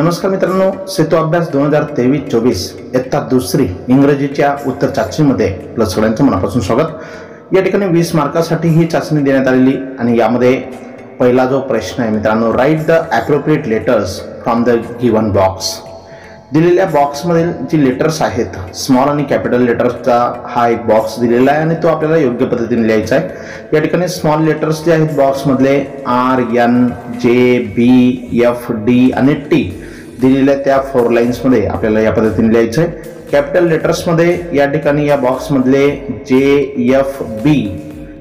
नमस्कार मित्रांनो, सेतू अभ्यास 2023-24 इयत्ता दुसरी इंग्रजीच्या उत्तर चाचणीमध्ये आपलं सगळ्यांचं मनापासून स्वागत। या ठिकाणी 20 मार्कासाठी ही चाचणी देण्यात आलेली आणि यामध्ये पहिला जो प्रश्न आहे मित्रांनो, write the appropriate letters from the given box. दिलेल्या बॉक्समधील जी लेटर्स आहेत, स्मॉल आणि कॅपिटल लेटर्सचा हा एक बॉक्स दिलेला आहे आणि तो आपल्याला योग्य पद्धतीने लिहायचा आहे। या ठिकाणी स्मॉल लेटर्स जे आहेत बॉक्समधले आर, एन, जे, बी, एफ, डी आणि टी दिलेल्या त्या 4 लाईन्समध्ये आपल्याला या पद्धतीने लिहायचं आहे। कॅपिटल लेटर्समध्ये या ठिकाणी या बॉक्समधले J, F, B,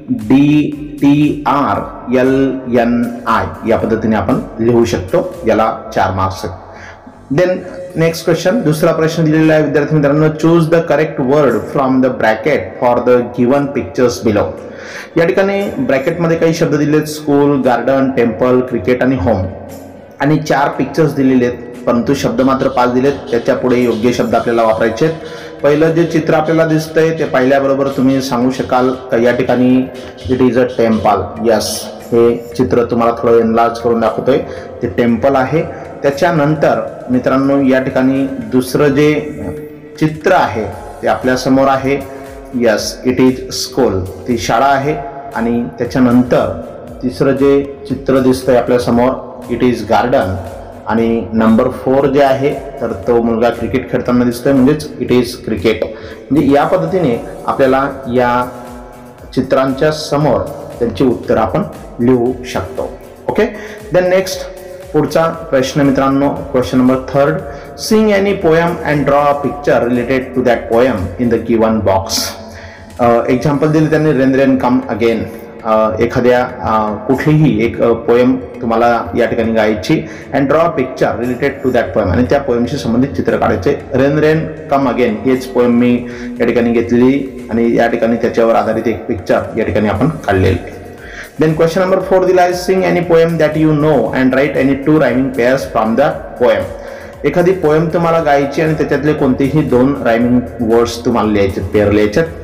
D, T, R, L, N, I या पद्धतीने आपण लिहू शकतो। याला 4 मार्क्स आहेत। देन नेक्स्ट क्वेश्चन, दूसरा प्रश्न दिलेला आहे विद्यार्थी मित्रांनो, choose the correct word from the bracket for the given pictures below. या ठिकाणी ब्रॅकेटमध्ये काही शब्द दिलेत, स्कूल, गार्डन, टेम्पल, क्रिकेट आणि होम आणि 4 पिक्चर्स दिलेले आहेत, परंतु शब्द मात्र 5 दिलेत। त्याच्या पुढे योग्य शब्द आपल्याला वापरायचे आहेत। पहिलं जे चित्र आपल्याला दिसतंय ते पाहिल्याबरोबर तुम्ही सांगू शकाल का या ठिकाणी it is a temple. Yes, हे चित्र तुम्हाला थोडं एनलार्ज करून दाखवतोय, ते टेम्पल आहे। त्याच्यानंतर मित्रांनो या ठिकाणी दुसरं जे चित्र आहे ते आपल्या समोर आहे, यस इट इज स्कूल, ती शाळा आहे। आणि त्याच्यानंतर तिसरं जे चित्र दिसतंय आपल्या समोर, इट इज गार्डन आणि नंबर 4 जे आहे तर तो मुलगा क्रिकेट खेळताना दिसतोय, म्हणजेच इट इज क्रिकेट। म्हणजे या पद्धतीने आपल्याला या चित्रांच्या समोर त्यांची उत्तर आपण लिहू शकतो। ओके, देन नेक्स्ट पुढचा प्रश्न मित्रांनो, question number 3, sing any poem and draw a picture related to that poem in the given box. Example दिले त्यांनी, रेन रेन कम अगेन। एखाद्या कुठलीही एक पोएम तुम्हाला या ठिकाणी गायची and draw a picture related to that poem, आणि त्या पोएमशी संबंधित चित्र काढायचे। रेन रेन कम अगेन हेच पोएम मी या ठिकाणी घेतलेली आणि या ठिकाणी त्याच्यावर आधारित एक पिक्चर या ठिकाणी आपण काढलेली आहे। देन क्वेश्चन नंबर 4 दिला आहे, Singh any poem that you know and write any 2 rhyming pairs from the poem. एखादी पोएम तुम्हाला गायची आणि त्याच्यातले कोणतेही 2 रायमिंग वर्ड्स तुम्हाला लिहायचे, पेअर लिहायचे।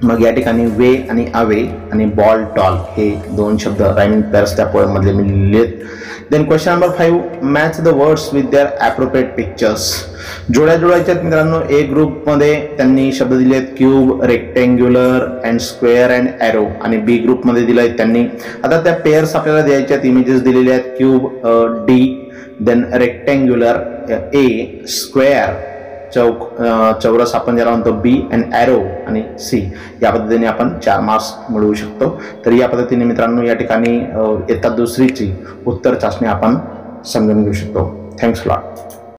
मग या ठिकाणी वे आणि अवे आणि बॉल टॉल हे 2 शब्द रायमिंग पेअर्स त्या पोएम मधले मी लिहिलेत। Then question number 5, match the words with their appropriate pictures. जोड्या जोडायच्यात मित्रांनो। ए ग्रुपमध्ये त्यांनी शब्द दिलेत cube, rectangular and square and arrow, आणि बी ग्रुपमध्ये दिले आहेत त्यांनी। आता त्या पेअर्स आपल्याला द्यायच्यात, इमेजेस दिलेले आहेत, क्यूब डी, देन रेक्टेंग्युलर ए, स्क्वेअर चौरस आपण ज्याला म्हणतो बी, अँड एरो आणि सी। या पद्धतीने आपण 4 मार्क्स मिळवू शकतो। तर या पद्धतीने मित्रांनो या ठिकाणी इयत्ता दुसरीची उत्तर चाचणी आपण समजून घेऊ शकतो। Thanks lot.